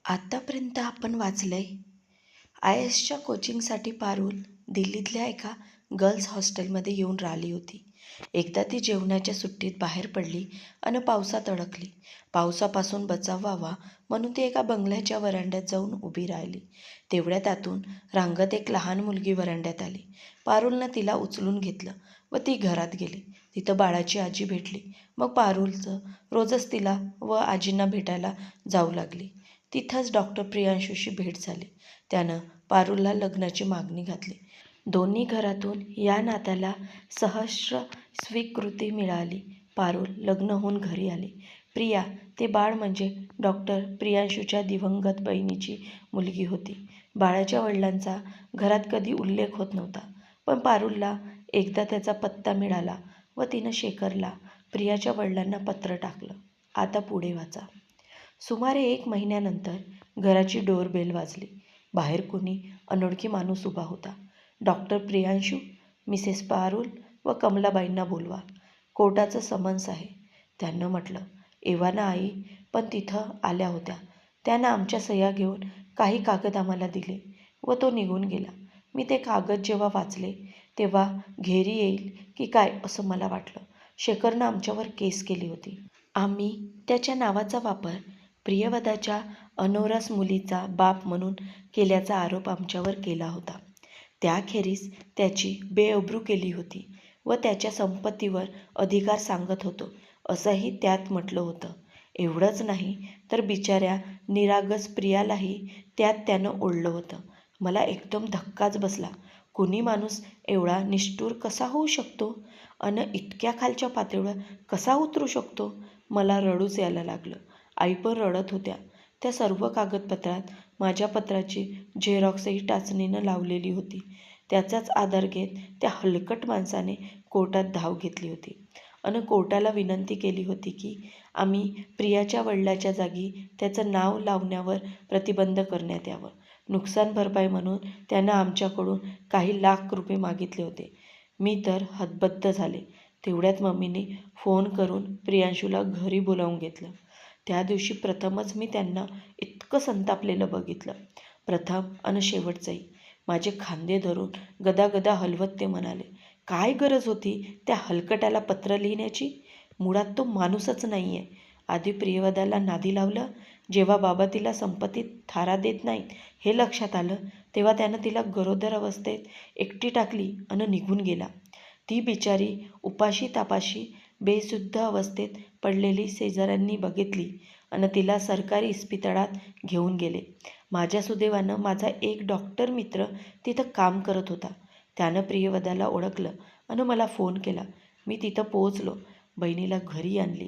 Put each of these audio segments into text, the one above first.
आत्तापर्यंत आपण वाचलंय IASच्या कोचिंगसाठी पारुल दिल्लीतल्या एका गर्ल्स हॉस्टेलमध्ये येऊन राहिली होती. एकदा ती जेवणाच्या सुट्टीत बाहेर पडली आणि पावसात अडकली. पावसापासून बचाव व्हावा म्हणून ती एका बंगल्याच्या वरांड्यात जाऊन उभी राहिली. तेवढ्यात आतून रांगत एक लहान मुलगी वरांड्यात आली. पारुलनं तिला उचलून घेतलं व ती घरात गेली. तिथं बाळाची आजी भेटली. मग पारुलचं रोजच तिला व आजींना भेटायला जाऊ लागली. तिथंच डॉक्टर प्रियांशूशी भेट झाली. त्यानं पारुलला लग्नाची मागणी घातली. दोन्ही घरातून या नात्याला सहर्ष स्वीकृती मिळाली. पारुल लग्न होऊन घरी आली. प्रिया ते बाळ म्हणजे डॉक्टर प्रियांशूच्या दिवंगत बहिणीची मुलगी होती. बाळाच्या वडिलांचा घरात कधी उल्लेख होत नव्हता, पण पारुलला एकदा त्याचा पत्ता मिळाला व तिनं शेखरला प्रियाच्या वडिलांना पत्र टाकलं. आता पुढे वाचा. सुमारे 1 महिन्यानंतर घराची डोरबेल वाजली. बाहेर कोणी अनोळखी माणूस उभा होता. डॉक्टर प्रियांशू, मिसेस पारुल व कमलाबाईंना बोलवा. कोर्टाचं समन्स आहे, त्यानं म्हटलं. एव्हाना आई पण तिथं आल्या होत्या. त्यानं आमच्या सह्या घेऊन काही कागद आम्हाला दिले व तो निघून गेला. मी ते कागद जेव्हा वाचले तेव्हा घेरी येईल की काय असं मला वाटलं. शेखरनं आमच्यावर केस केली होती. आम्ही त्याच्या नावाचा वापर प्रियवदाच्या अनोरस मुलीचा बाप म्हणून केल्याचा आरोप आमच्यावर केला होता. त्याखेरीज त्याची बेअब्रू केली होती व त्याच्या संपत्तीवर अधिकार सांगत होतो असंही त्यात म्हटलं होतं. एवढंच नाही तर बिचाऱ्या निरागस प्रियालाही त्यात त्यानं ओढलं होतं. मला एकदम धक्काच बसला. कुणी माणूस एवढा निष्ठुर कसा होऊ शकतो अन इतक्या खालच्या पातळीवर कसा उतरू शकतो. मला रडूच यायला लागलं. आई पण रडत होत्या. त्या सर्व कागदपत्रात माझ्या पत्राची झेरॉक्सही टाचणीनं लावलेली होती. त्याचाच आधार घेत त्या हलकट माणसाने कोर्टात धाव घेतली होती अन कोर्टाला विनंती केली होती की आम्ही प्रियाच्या वडिलाच्या जागी त्याचं नाव लावण्यावर प्रतिबंध करण्यात यावं. नुकसान भरपाई म्हणून त्यानं आमच्याकडून काही लाख रुपये मागितले होते. मी तर हतबद्ध झाले. तेवढ्यात मम्मीने फोन करून प्रियांशूला घरी बोलावून घेतलं. त्या दिवशी प्रथमच मी त्यांना इतकं संतापलेलं बघितलं. प्रथम आणि शेवटचंही. माझे खांदे धरून गदागदा हलवत ते म्हणाले, काय गरज होती त्या हलकटाला पत्र लिहिण्याची? मुळात तो माणूसच नाही आहे. आधी प्रियवदाला नादी लावलं. जेव्हा बाबा तिला संपत्तीत थारा देत नाहीत हे लक्षात आलं तेव्हा त्यानं तिला गरोदर अवस्थेत एकटी टाकली आणि निघून गेला. ती बिचारी उपाशी तापाशी बेशुद्ध अवस्थेत पडलेली शेजाऱ्यांनी बघितली आणि तिला सरकारी इस्पितळात घेऊन गेले. माझ्या सुदैवानं माझा एक डॉक्टर मित्र तिथं काम करत होता. त्यानं प्रियवदाला ओळखलं आणि मला फोन केला. मी तिथं पोहोचलो. बहिणीला घरी आणली.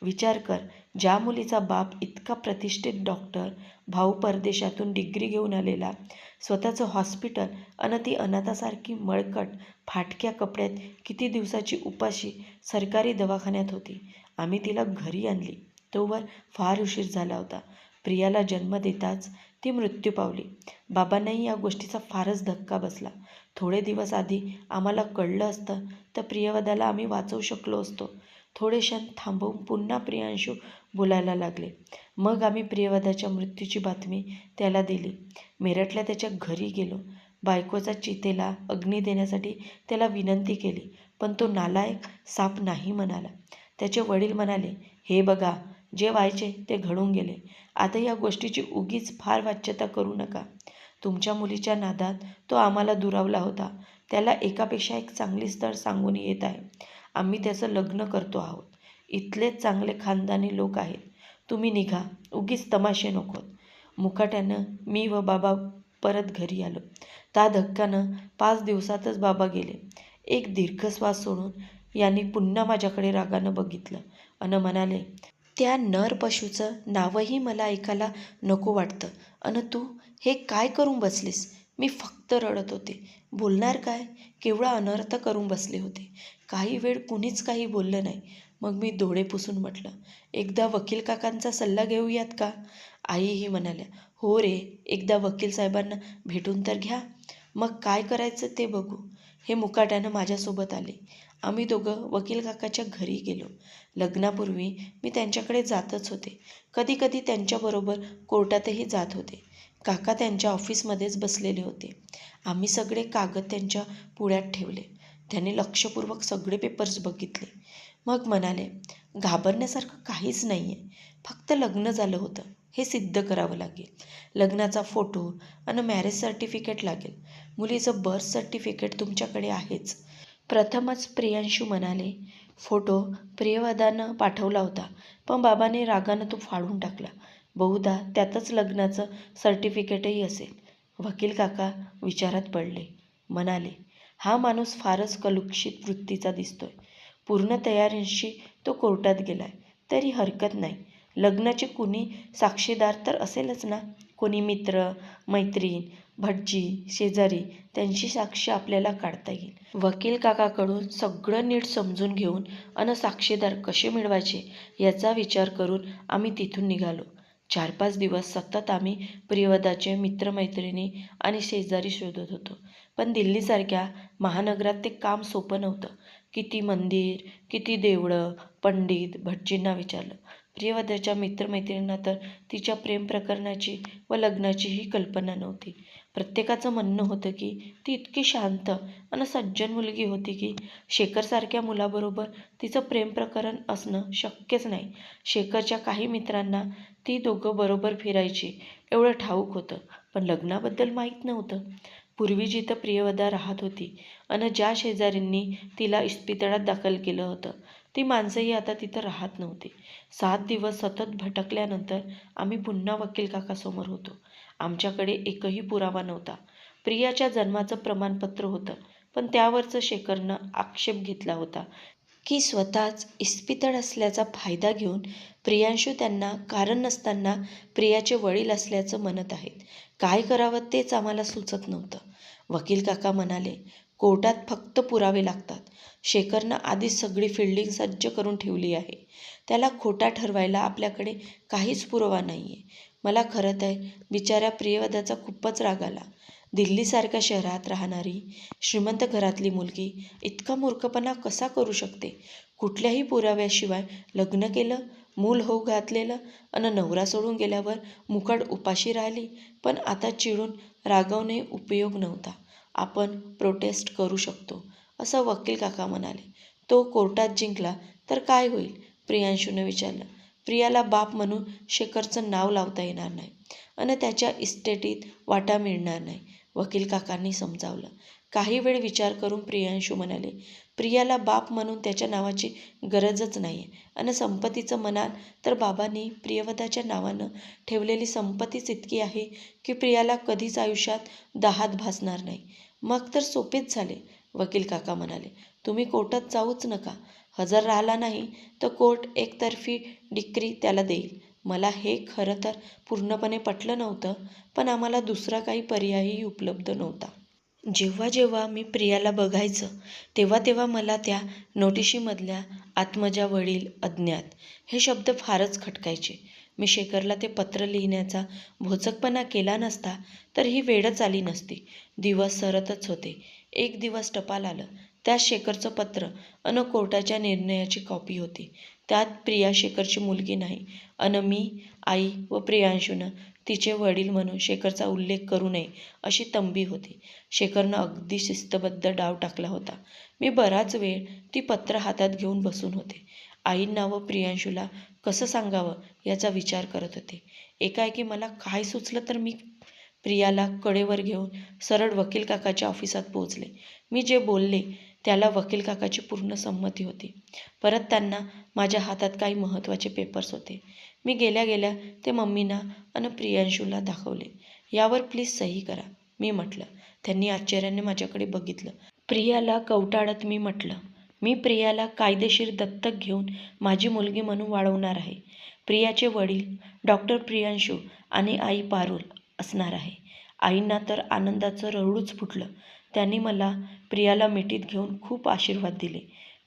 विचार कर, ज्या मुलीचा बाप इतका प्रतिष्ठित डॉक्टर, भाऊ परदेशातून डिग्री घेऊन आलेला, स्वतःचं हॉस्पिटल आणि ती अनाथासारखी मळकट फाटक्या कपड्यात किती दिवसाची उपाशी सरकारी दवाखान्यात होती. आम्ही तिला घरी आणली तोवर फार उशीर झाला होता. प्रियाला जन्म देताच ती मृत्यू पावली. बाबांनाही या गोष्टीचा फारच धक्का बसला. थोडे दिवस आधी आम्हाला कळलं असतं तर प्रियवदाला आम्ही वाचवू शकलो असतो. थोडे क्षण थांबवून पुन्हा प्रियांशू बोलायला लागले. मग आम्ही प्रियवदाच्या मृत्यूची बातमी त्याला दिली. मेरठला त्याच्या घरी गेलो. बायकोचा चितेला अग्नी देण्यासाठी त्याला विनंती केली, पण तो नालायक साप नाही म्हणाला. त्याचे वडील म्हणाले, हे बघा, जे व्हायचे ते घडून गेले. आता या गोष्टीची उगीच फार वाच्यता करू नका. तुमच्या मुलीच्या नादात तो आम्हाला दुरावला होता. त्याला एकापेक्षा एक चांगली स्थळ सांगून येत आहे. आम्ही त्याचं लग्न करतो आहोत. इथलेच चांगले खानदानी लोक आहेत. तुम्ही निघा, उगीच तमाशे नकोत. मुकाट्यानं मी व बाबा परत घरी आलो. त्या धक्क्यानं 5 दिवसातच बाबा गेले. एक दीर्घश्वास सोडून यांनी पुन्हा माझ्याकडे रागानं बघितलं आणि म्हणाले, त्या नर पशूचं नावही मला ऐकायला नको वाटतं. अन तू हे काय करून बसलीस? मी फक्त रडत होते. बोलणार काय? केवढा अनर्थ करून बसले होते. काही वेळ कुणीच काही बोललं नाही. मग मी डोळे पुसून म्हटलं, एकदा वकील काकांचा सल्ला घेऊयात का? आईही म्हणाल्या, हो रे, एकदा वकील साहेबांना भेटून तर घ्या. मग काय करायचं ते बघू. हे मुकाट्यानं माझ्यासोबत आले. आम्ही दोघं वकील काकाच्या घरी गेलो. लग्नापूर्वी मी त्यांच्याकडे जातच होते. कधी कधी त्यांच्याबरोबर कोर्टातही जात होते. काका त्यांच्या ऑफिसमध्येच बसलेले होते. आम्ही सगळे कागद त्यांच्या पुढ्यात ठेवले. त्यांनी लक्षपूर्वक सगळे पेपर्स बघितले. मग म्हणाले, घाबरण्यासारखं काहीच नाही आहे. फक्त लग्न झालं होतं हे सिद्ध करावं लागेल. लग्नाचा फोटो आणि मॅरेज सर्टिफिकेट लागेल. मुलीचं बर्थ सर्टिफिकेट तुमच्याकडे आहेच. प्रथमच प्रियांशू म्हणाले, फोटो प्रियवदानं पाठवला होता, पण बाबाने रागानं तो फाडून टाकला. बहुधा त्यातच लग्नाचं सर्टिफिकेटही असेल. वकील काका विचारात पडले. म्हणाले, हा माणूस फारच कलुषित वृत्तीचा दिसतोय. पूर्ण तयारींशी तो कोर्टात गेलाय, तरी हरकत नाही. लग्नाचे कुणी साक्षीदार तर असेलच ना. कोणी मित्र, मैत्रीण, भटजी, शेजारी, त्यांची साक्ष आपल्याला काढता येईल. वकील काकाकडून सगळं नीट समजून घेऊन अन साक्षीदार कसे मिळवायचे याचा विचार करून आम्ही तिथून निघालो. 4-5 दिवस सतत आम्ही प्रियवदाचे मित्रमैत्रिणी आणि शेजारी शोधत होतो. पण दिल्लीसारख्या महानगरात ते काम सोपं नव्हतं. किती मंदिर, किती देवळं, पंडित, भटजींना विचारलं. प्रियवदाच्या मित्रमैत्रिणींना तर तिच्या प्रेम प्रकरणाची व लग्नाचीही कल्पना नव्हती. प्रत्येकाचं म्हणणं होतं की ती इतकी शांत आणि सज्जन मुलगी होती की शेखरसारख्या मुलाबरोबर तिचं प्रेम प्रकरण असणं शक्यच नाही. शेखरच्या काही मित्रांना ती दोघं बरोबर फिरायची एवढं ठाऊक होतं, पण लग्नाबद्दल माहीत नव्हतं. पूर्वी जिथं प्रियवदा राहत होती आणि ज्या शेजाऱ्यांनी तिला इस्पितळात दाखल केलं होतं, ती माणसंही आता तिथं राहत नव्हती. 7 दिवस सतत भटकल्यानंतर आम्ही पुन्हा वकील काकासमोर होतो. आमच्याकडे एकही पुरावा नव्हता. प्रियाच्या जन्माचं प्रमाणपत्र होतं, पण त्यावरचं शेखरनं आक्षेप घेतला होता की स्वतःच इस्पितळ असल्याचा फायदा घेऊन प्रियांशू त्यांना कारण नसताना प्रियाचे वडील असल्याचं म्हणत आहेत. काय करावं तेच आम्हाला सुचत नव्हतं. वकील काका म्हणाले, कोर्टात फक्त पुरावे लागतात. शेखरनं आधीच सगळी फिल्डिंग सज्ज करून ठेवली आहे. त्याला खोटा ठरवायला आपल्याकडे काहीच पुरावा नाही आहे. मला खरं तर बिचाऱ्या प्रियवदाचा खूपच राग आला. दिल्लीसारख्या शहरात राहणारी श्रीमंत घरातली मुलगी इतका मूर्खपणा कसा करू शकते? कुठल्याही पुराव्याशिवाय लग्न केलं, मूल होऊ घातलेलं आणि नवरा सोडून गेल्यावर मुकाट उपाशी राहिली. पण आता चिडून रागावणे उपयोग नव्हता. आपण प्रोटेस्ट करू शकतो, असं वकील काका म्हणाले. तो कोर्टात जिंकला तर काय होईल? प्रियांशूने विचारलं. प्रियाला बाप म्हणून शेखरचं नाव लावता येणार नाही आणि त्याच्या इस्टेटीत वाटा मिळणार नाही, वकील काकांनी समजावलं. काही वेळ विचार करून प्रियांशू म्हणाले, प्रियाला बाप म्हणून त्याच्या नावाची गरजच नाही आहे आणि संपत्तीचं म्हणाल तर बाबांनी प्रियवदाच्या नावानं ठेवलेली संपत्तीच इतकी आहे की प्रियाला कधीच आयुष्यात दाहात भासणार नाही. मग तर सोपेच झाले, वकील काका म्हणाले. तुम्ही कोर्टात जाऊच नका. हजर राहिला नाही तर कोर्ट एकतर्फी डिक्री त्याला देईल. मला हे खरं तर पूर्णपणे पटलं नव्हतं, पण आम्हाला दुसरा काही पर्यायही उपलब्ध नव्हता. जेव्हा जेव्हा मी प्रियाला बघायचं तेव्हा तेव्हा मला त्या नोटिशीमधल्या आत्मजा वडील अज्ञात हे शब्द फारच खटकायचे. मी शेखरला ते पत्र लिहिण्याचा भोचकपणा केला नसता तर ही वेळच आली नसती. दिवस सरतच होते. एक दिवस टपाल आलं. त्यात शेखरचं पत्र अन कोर्टाच्या निर्णयाची कॉपी होती. त्यात प्रिया शेखरची मुलगी नाही अन मी, आई व प्रियांशूनं तिचे वडील म्हणून शेखरचा उल्लेख करू नये अशी तंबी होती. शेखरनं अगदी शिस्तबद्ध डाव टाकला होता. मी बराच वेळ ती पत्र हातात घेऊन बसून होते. आईंना व प्रियांशूला कसं सांगावं याचा विचार करत होते. एकाएकी मला काय सुचलं तर मी प्रियाला कडेवर घेऊन सरळ वकील काकाच्या ऑफिसात पोहोचले. मी जे बोलले त्याला वकील काकाची पूर्ण संमती होती. परत त्यांना माझ्या हातात काही महत्त्वाचे पेपर्स होते. मी गेल्या गेल्या ते मम्मीना आणि प्रियांशूला दाखवले. यावर प्लीज सही करा, मी म्हटलं. त्यांनी आश्चर्याने माझ्याकडे बघितलं. प्रियाला कवटाळत मी म्हटलं, मी प्रियाला कायदेशीर दत्तक घेऊन माझी मुलगी म्हणून वाढवणार आहे. प्रियाचे वडील डॉक्टर प्रियांशू आणि आई पारुल असणार आहे. आईंना तर आनंदाचं रडूच फुटलं. त्यांनी मला प्रियाला मिठीत घेऊन खूप आशीर्वाद दिले.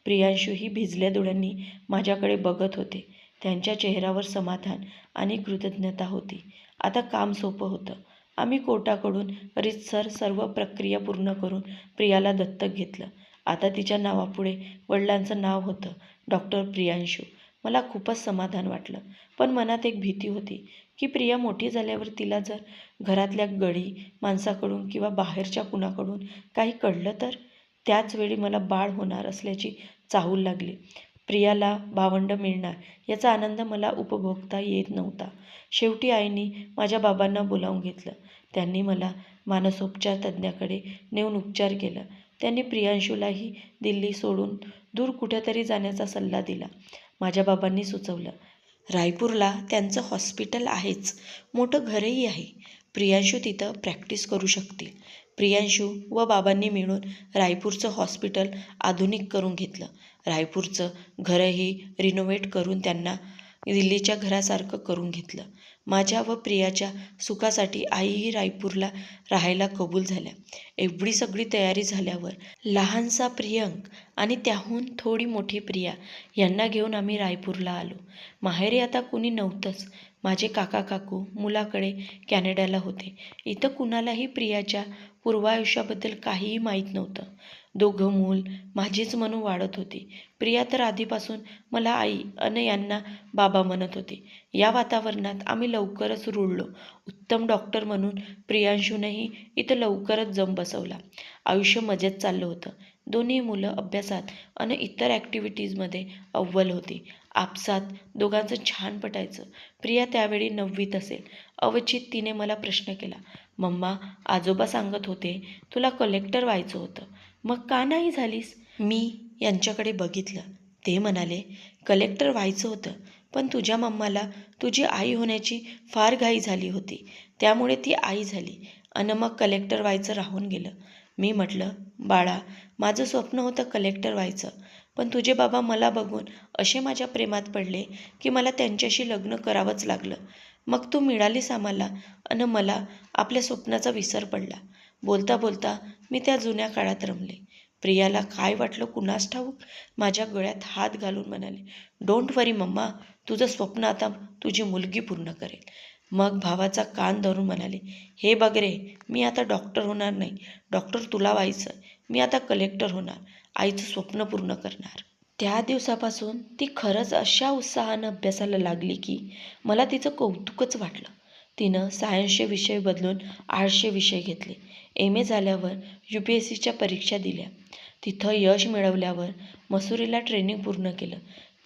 प्रियांशूही भिजल्या डोळ्यांनी माझ्याकडे बघत होते. त्यांच्या चेहऱ्यावर समाधान आणि कृतज्ञता होती. आता काम सोपं होतं. आम्ही कोर्टाकडून रीतसर सर्व प्रक्रिया पूर्ण करून प्रियाला दत्तक घेतलं. आता तिच्या नावापुढे वडिलांचं नाव होतं डॉक्टर प्रियांशू. मला खूपच समाधान वाटलं, पण मनात एक भीती होती की प्रिया मोठी झाल्यावर तिला जर घरातल्या गडी माणसाकडून किंवा बाहेरच्या कुणाकडून काही कळलं तर. त्याच वेळी मला बाळ होणार असल्याची चाहूल लागली. प्रियाला भावंड मिळणार याचा आनंद मला उपभोगता येत नव्हता. शेवटी आईने माझ्या बाबांना बोलावून घेतलं. त्यांनी मला मानसोपचार तज्ज्ञाकडे नेऊन उपचार केला. त्यांनी प्रियांशूलाही दिल्ली सोडून दूर कुठेतरी जाण्याचा सल्ला दिला. माझ्या बाबांनी सुचवलं, रायपूरला त्यांचं हॉस्पिटल आहेच, मोठं घरही आहे. प्रियांशू तिथं प्रॅक्टिस करू शकतील. प्रियांशू व बाबांनी मिळून रायपूरचं हॉस्पिटल आधुनिक करून घेतलं. रायपूरचं घरही रिनोव्हेट करून त्यांना दिल्लीच्या घरासारखं करून घेतलं. माझ्या व प्रियाच्या सुखासाठी आईही रायपूरला राहायला कबूल झाल्या. एवढी सगळी तयारी झाल्यावर लहानसा प्रियंक आणि त्याहून थोडी मोठी प्रिया यांना घेऊन आम्ही रायपूरला आलो. माहेरी आता कुणी नव्हतंच. माझे काका काकू मुलाकडे कॅनडाला होते. इथं कुणालाही प्रियाच्या पूर्वायुष्याबद्दल काहीही माहीत नव्हतं. दोघं मूल माझीच म्हणून वाढत होती. प्रिया तर आधीपासून मला आई अन यांना बाबा म्हणत होती. या वातावरणात आम्ही लवकरच रुळलो. उत्तम डॉक्टर म्हणून प्रियांशूनंही इथं लवकरच जम बसवला. आयुष्य मजेत चाललं होतं. दोन्ही मुलं अभ्यासात आणि इतर ॲक्टिव्हिटीजमध्ये अव्वल होती. आपसात दोघांचं छान पटायचं. प्रिया त्यावेळी 9वीत असेल. अवचित तिने मला प्रश्न केला, मम्मा, आजोबा सांगत होते तुला कलेक्टर व्हायचं होतं, मग का नाही झालीस? मी यांच्याकडे बघितलं. ते म्हणाले, कलेक्टर व्हायचं होतं, पण तुझ्या मम्माला तुझी आई होण्याची फार घाई झाली होती, त्यामुळे ती आई झाली आणि मग कलेक्टर व्हायचं राहून गेलं. मी म्हटलं, बाळा, माझं स्वप्न होतं कलेक्टर व्हायचं, पण तुझे बाबा मला बघून असे माझ्या प्रेमात पडले की मला त्यांच्याशी लग्न करावंच लागलं. मग तू मिळालीस आम्हाला आणि मला आपल्या स्वप्नाचा विसर पडला. बोलता बोलता मी त्या जुन्या काळात रमले. प्रियाला काय वाटलं कुणास ठाऊक, माझ्या गळ्यात हात घालून म्हणाले, डोंट वरी मम्मा, तुझं स्वप्न आता तुझी मुलगी पूर्ण करेल. मग भावाचा कान धरून म्हणाले, हे बघ रे, मी आता डॉक्टर होणार नाही. डॉक्टर तुला व्हायचं, मी आता कलेक्टर होणार, आईचं स्वप्न पूर्ण करणार. त्या दिवसापासून ती खरंच अशा उत्साहानं अभ्यासाला लागली की मला तिचं कौतुकच वाटलं. तिनं सायन्सचे विषय बदलून आर्ट्सचे विषय घेतले. MA झाल्यावर UPSCच्या परीक्षा दिल्या. तिथं यश मिळवल्यावर मसुरीला ट्रेनिंग पूर्ण केलं.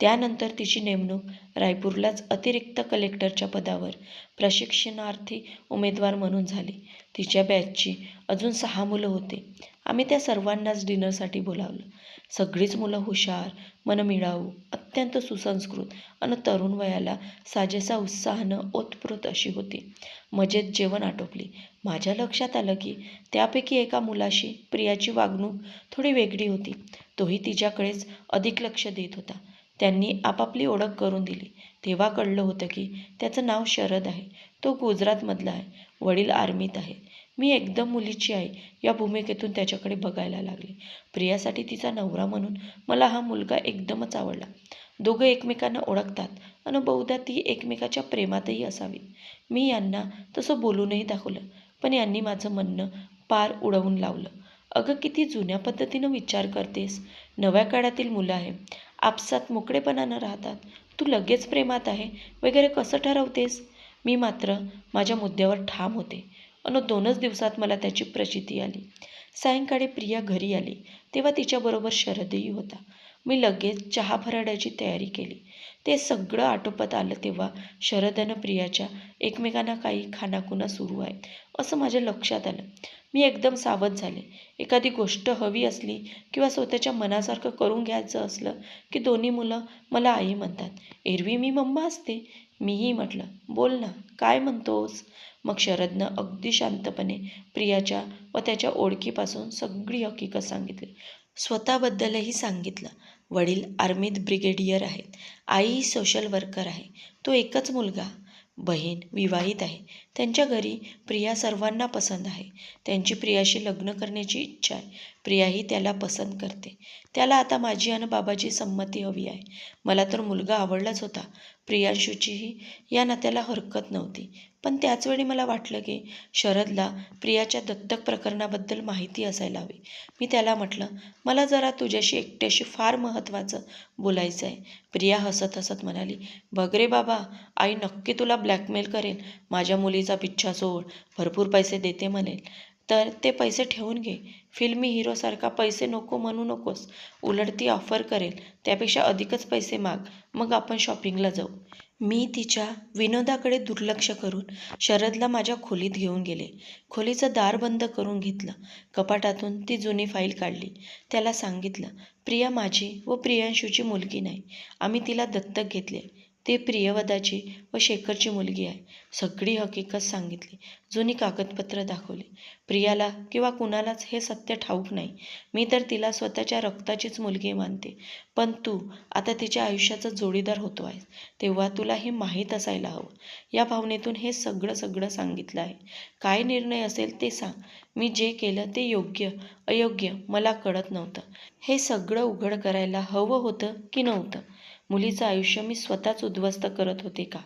त्यानंतर तिची नेमणूक रायपूरलाच अतिरिक्त कलेक्टरच्या पदावर प्रशिक्षणार्थी उमेदवार म्हणून झाली. तिच्या बॅचची अजून 6 मुलं होते. आम्ही त्या सर्वांनाच डिनरसाठी बोलावलं. सगळीच मुलं हुशार, मनमिळाऊ, अत्यंत सुसंस्कृत आणि तरुण वयाला साजेसा उत्साहानं ओतप्रोत अशी होती. मजेत जेवण आटोपली. माझ्या लक्षात आलं की त्यापैकी एका मुलाशी प्रियाची वागणूक थोडी वेगळी होती. तोही तिच्याकडेच अधिक लक्ष देत होता. त्यांनी आपापली ओळख करून दिली. तेव्हा कळलं होतं की त्याचं नाव शरद आहे. तो गुजरातमधला आहे. वडील आर्मीत आहेत. मी एकदम मुलीची आई या भूमिकेतून त्याच्याकडे बघायला लागले. प्रियासाठी तिचा नवरा म्हणून मला हा मुलगा एकदमच आवडला. दोघं एकमेकांना ओळखतात आणि बहुधा ती एकमेकाच्या प्रेमातही असावी. मी यांना तसं बोलूनही दाखवलं, पण यांनी माझं म्हणणं पार उडवून लावलं. अगं, किती जुन्या पद्धतीनं विचार करतेस. नव्या काळातील मुलं आहे, आपसात मोकळेपणानं राहतात. तू लगेच प्रेमात आहे वगैरे कसं ठरवतेस? मी मात्र माझ्या मुद्द्यावर ठाम होते आणि 2च दिवसात मला त्याची प्रचिती आली. सायंकाळी प्रिया घरी आली तेव्हा तिच्याबरोबर शरदही होता. मी लगेच चहा भराड्याची तयारी केली. ते सगळं आटोपत आलं तेव्हा शरद आणि प्रियाच्या एकमेकांना काही खाणाखुणा सुरू आहेत असं माझ्या लक्षात आलं. मी एकदम सावध झाले. एखादी गोष्ट हवी असली किंवा स्वतःच्या मनासारखं करून घ्यायचं असलं की दोन्ही मुलं मला आई म्हणतात. एरवी मी मम्मा असते. मीही म्हटलं, बोल ना, काय म्हणतोस? मग शरदनं अगदी शांतपणे प्रियाच्या व त्याच्या ओळखीपासून सगळी हकीकत सांगितली. स्वतःबद्दलही सांगितलं. वडील आर्मीत ब्रिगेडियर आहेत. आई सोशल वर्कर आहे. तो एकच मुलगा. बहीण विवाहित आहे. त्यांच्या घरी प्रिया सर्वांना पसंत आहे. त्यांची प्रियाशी लग्न करण्याची इच्छा आहे. प्रियाही त्याला पसंत करते. त्याला आता माझी आणि बाबाची संमती हवी आहे. मला तर मुलगा आवडलाच होता. प्रियांशूचीही या नात्याला हरकत नव्हती. पण त्याचवेळी मला वाटलं की शरदला प्रियाच्या दत्तक प्रकरणाबद्दल माहिती असायला हवी. मी त्याला म्हटलं, मला जरा तुझ्याशी एकट्याशी फार महत्त्वाचं बोलायचं आहे. प्रिया हसत हसत म्हणाली, बघ रे बाबा, आई नक्की तुला ब्लॅकमेल करेल. माझ्या मुलीचा पिच्छा सोड, भरपूर पैसे देते म्हणेल. तर ते पैसे ठेवून घे. फिल्मी हिरोसारखा पैसे नको म्हणू नकोस. उलट ती ऑफर करेल त्यापेक्षा अधिकच पैसे माग, मग आपण शॉपिंगला जाऊ. मी तिच्या विनोदाकडे दुर्लक्ष करून शरदला माझ्या खोलीत घेऊन गेले. खोलीचं दार बंद करून घेतलं. कपाटातून ती जुनी फाईल काढली. त्याला सांगितलं, प्रिया माझी व प्रियांशूची मुलगी नाही. आम्ही तिला दत्तक घेतले. ती प्रियवदाची व शेखरची मुलगी आहे. सगळी हकीकत सांगितली. जुनी कागदपत्र दाखवली. प्रियाला किंवा कुणालाच हे सत्य ठाऊक नाही. मी तर तिला स्वतःच्या रक्ताचीच मुलगी मानते. पण तू आता तिच्या आयुष्याचा जोडीदार होतो आहेस, तेव्हा तुला हे माहीत असायला हवं. या भावनेतून हे सगळं सांगितलं आहे. काय निर्णय असेल ते सांग. मी जे केलं ते योग्य अयोग्य मला कळत नव्हतं. हे सगळं उघड करायला हवं होतं की नव्हतं? मुलीचं आयुष्य मी स्वतःच उद्ध्वस्त करत होते का?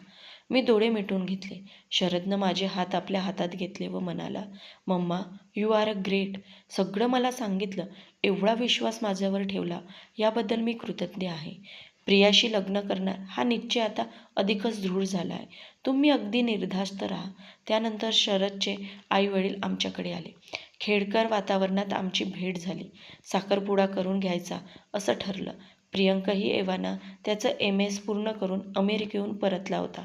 मी डोळे मिटून घेतले. शरदनं माझे हात आपल्या हातात घेतले व म्हणाला, mumma, you are a great. सगळं मला सांगितलं. एवढा विश्वास माझ्यावर ठेवला याबद्दल मी कृतज्ञ आहे. प्रियाशी लग्न करणार हा निश्चय आता अधिकच दृढ झाला आहे. तुम्ही अगदी निर्धास्त राहा. त्यानंतर शरदचे आईवडील आमच्याकडे आले. खेडकर वातावरणात आमची भेट झाली. साखरपुडा करून घ्यायचा असं ठरलं. प्रियंकाही एव्हाना त्याचं MS पूर्ण करून अमेरिकेहून परतला होता.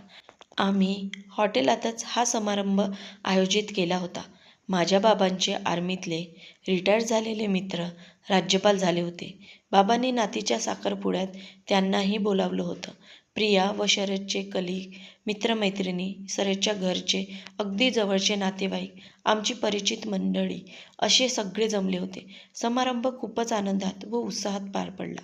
आम्ही हॉटेलातच हा समारंभ आयोजित केला होता. माझ्या बाबांचे आर्मीतले रिटायर्ड झालेले मित्र राज्यपाल झाले होते. बाबांनी नातीच्या साखरपुड्यात त्यांनाही बोलावलं होतं. प्रिया व शरदचे कलीग, मित्रमैत्रिणी, शरदच्या घरचे अगदी जवळचे नातेवाईक, आमची परिचित मंडळी असे सगळे जमले होते. समारंभ खूपच आनंदात व उत्साहात पार पडला.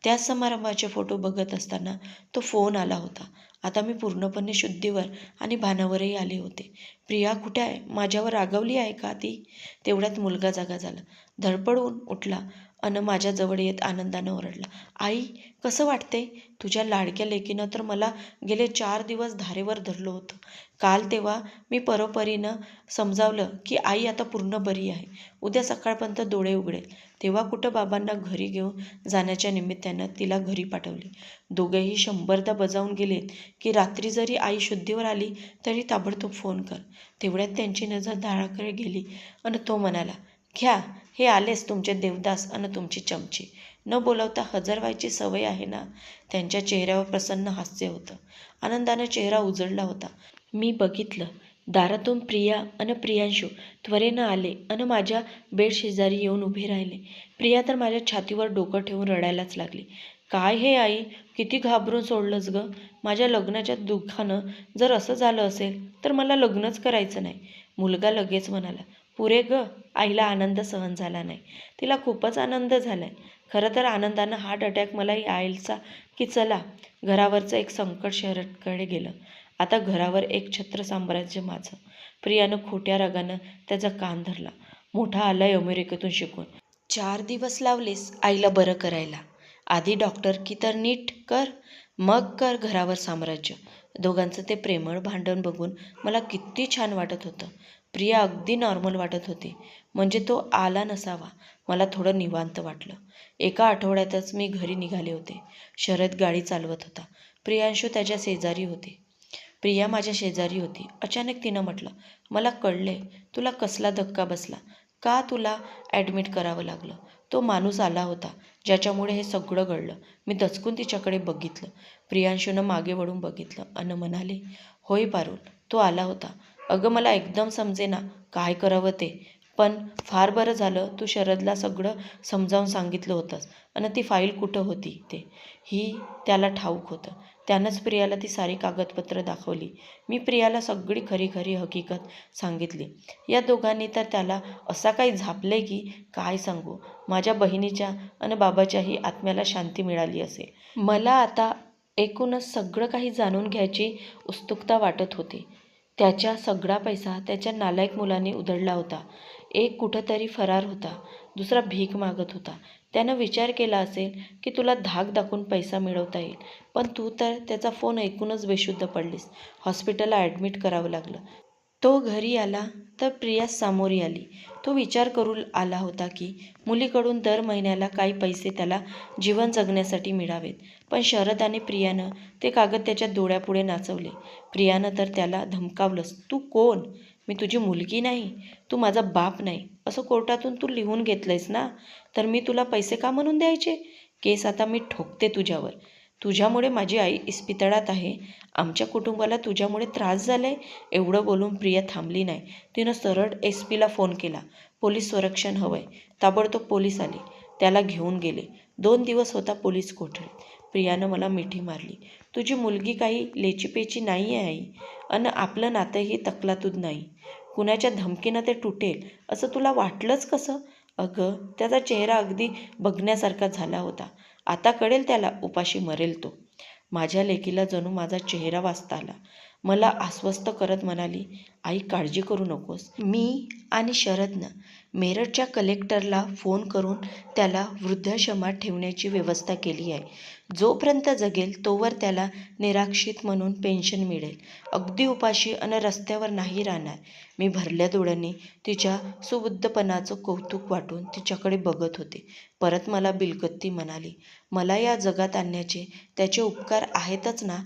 त्याच समारंभाचे फोटो बघत असताना तो फोन आला होता. आता मी पूर्णपणे शुद्धीवर आणि भानावरही आले होते. प्रिया कुठे आहे? माझ्यावर रागावली आहे का ती? तेवढ्यात मुलगा जागा झाला. धडपडून उठला अन माझ्याजवळ येत आनंदानं ओरडला, आई, कसं वाटते? तुझ्या लाडक्या लेकीनं तर मला गेले 4 दिवस धारेवर धरलं होतं. काल तेव्हा मी परोपरीनं समजावलं की आई आता पूर्ण बरी आहे. उद्या सकाळपर्यंत डोळे उघडेल. तेव्हा कुठं बाबांना घरी घेऊन जाण्याच्या निमित्तानं तिला घरी पाठवले. दोघेही 100दा बजावून गेलेत की रात्री जरी आई शुद्धीवर आली तरी ताबडतोब फोन कर. तेवढ्यात त्यांची नजर दाराकडे गेली अन तो म्हणाला, घ्या, हे आलेच तुमचे देवदास अन तुमची चमची. न बोलावता हजर व्हायची सवय आहे ना. त्यांच्या चेहऱ्यावर प्रसन्न हास्य होतं. आनंदानं चेहरा उजळला होता. मी बघितलं. दारातून प्रिया अन प्रियांशू त्वरेनं आले अन माझ्या बेडशेजारी येऊन उभे राहिले. प्रिया तर माझ्या छातीवर डोकं ठेवून रडायलाच लागली. काय हे आई, किती घाबरून सोडलंस गं? माझ्या लग्नाच्या दुःखानं जर असं झालं असेल तर मला लग्नच करायचं नाही. मुलगा लगेच म्हणाला, पुरे गं. आईला आनंद सहन झाला नाही. तिला खूपच आनंद झालाय. खरं तर आनंदानं हार्ट अटॅक मला यायचा की चला, घरावरचं एक संकट शरदकडे गेलं. आता घरावर एक छत्र साम्राज्य माझं. प्रियानं खोट्या रागानं त्याचा कान धरला. मोठा आलाय अमेरिकेतून शिकून. 4 दिवस लावलेस आईला बरं करायला. आधी डॉक्टर की तर नीट कर, मग कर घरावर साम्राज्य. दोघांचं ते प्रेमळ भांडण बघून मला किती छान वाटत होतं. प्रिया अगदी नॉर्मल वाटत होती. म्हणजे तो आला नसावा. मला थोडं निवांत वाटलं. एका आठवड्यातच मी घरी निघाले होते. शरद गाडी चालवत होता. प्रियांशू त्याच्या शेजारी होते. प्रिया माझ्या शेजारी होती. अचानक तिनं म्हटलं, मला कळलंय तुला कसला धक्का बसला. का तुला ॲडमिट करावं लागलं. तो माणूस आला होता ज्याच्यामुळे हे सगळं घडलं. मी दचकून तिच्याकडे बघितलं. प्रियांशूनं मागे वळून बघितलं अन म्हणाले, होय पारुल, तो आला होता. अगं मला एकदम समजेना काय करावं ते. पण फार बरं झालं तू शरदला सगळं समजावून सांगितलं होतंस आणि ती फाईल कुठं होती ते ही त्याला ठाऊक होतं. त्यानंच प्रियाला ती सारी कागदपत्र दाखवली. मी प्रियाला सगळी खरी हकीकत सांगितली. या दोघांनी तर त्याला असा काही झापले की काय सांगू. माझ्या बहिणीच्या आणि बाबाच्याही आत्म्याला शांती मिळाली असेल. मला आता एकूणच सगळं काही जाणून घ्यायची उत्सुकता वाटत होती. त्याचा सगळा पैसा त्याच्या नालायक मुलांनी उधळला होता. एक कुठंतरी फरार होता, दुसरा भीक मागत होता. त्यानं विचार केला असेल की तुला धाक दाखवून पैसा मिळवता येईल, पण तू तर त्याचा फोन ऐकूनच बेशुद्ध पडलीस. हॉस्पिटलला ॲडमिट करावं लागलं. तो घरी आला तर प्रिया सामोरी आली. तो विचार करू आला होता की मुलीकडून दर महिन्याला काही पैसे त्याला जीवन जगण्यासाठी मिळावेत. पण शरद आणि प्रियानं ते कागद त्याच्या डोळ्यापुढे नाचवले. प्रियानं तर त्याला धमकावलंच, तू कोण? मी तुझी मुलगी नाही, तू माझा बाप नाही, असं कोर्टातून तू लिहून घेतलंयस ना, तर मी तुला पैसे का म्हणून द्यायचे? केस आता मी ठोकते तुझ्यावर. तुझ्यामुळे माझी आई इस्पितळात आहे. आमच्या कुटुंबाला तुझ्यामुळे त्रास झालाय. एवढं बोलून प्रिया थांबली नाही. तिनं सरळ SP ला फोन केला. पोलीस संरक्षण हवंय. ताबडतोब पोलीस आले. त्याला घेऊन गेले. 2 दिवस होता पोलीस कोठडीत. प्रियानं मला मिठी मारली. तुझी मुलगी काही लेचीपेची नाही आहे आई. अन आपलं नातंही तकलातूत नाही. कुणाच्या धमकीनं ते तुटेल असं तुला वाटलंच कसं? अगं, त्याचा चेहरा अगदी बघण्यासारखा झाला होता. आता कळेल त्याला, उपाशी मरेल तो. माझ्या लेकीला जणू माझा चेहरा वाचता आला. मला आश्वस्त करत म्हणाली, आई काळजी करू नकोस. मी आणि शरदनं मेरठच्या कलेक्टरला फोन करून त्याला वृद्धाश्रमात ठेवण्याची व्यवस्था केली आहे. जोपर्यंत जगेल तोवर त्याला निराश्रित म्हणून पेन्शन मिळेल. अगदी उपाशी आणि रस्त्यावर नाही राहणार. मी भरल्या डोळ्यांनी तिच्या सुबुद्धपणाचं कौतुक वाटून तिच्याकडे बघत होते. परत मला बिलगती म्हणाली, मला या जगात आणण्याचे त्याचे उपकार आहेतच ना,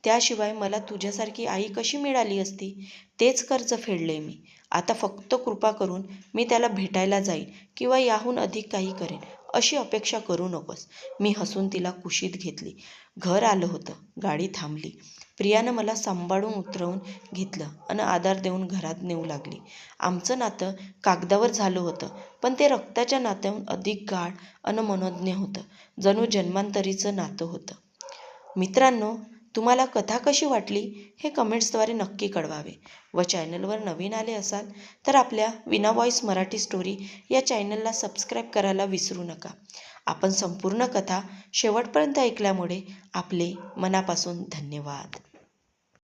त्याशिवाय मला तुझ्यासारखी आई कशी मिळाली असती? तेच कर्ज फेडले मी. आता फक्त कृपा करून मी त्याला भेटायला जाईन किंवा याहून अधिक काही करेन अशी अपेक्षा करू नकोस. मी हसून तिला कुशीत घेतली. घर आलं होतं. गाडी थांबली. प्रियानं मला सांभाळून उतरवून घेतलं आणि आधार देऊन घरात नेऊ लागली. आमचं नातं कागदावर झालं होतं, पण ते रक्ताच्या नात्याहून अधिक गाढ आणि मनोज्ञ होतं. जणू जन्मांतरीचं नातं होतं. मित्रांनो, तुम्हाला कथा कशी वाटली हे कमेंट्सद्वारे नक्की कळवावे. व चॅनलवर नवीन आले असाल तर आपल्या विना व्हॉइस मराठी स्टोरी या चॅनलला सबस्क्राईब करायला विसरू नका. आपण संपूर्ण कथा शेवटपर्यंत ऐकल्यामुळे आपले मनापासून धन्यवाद.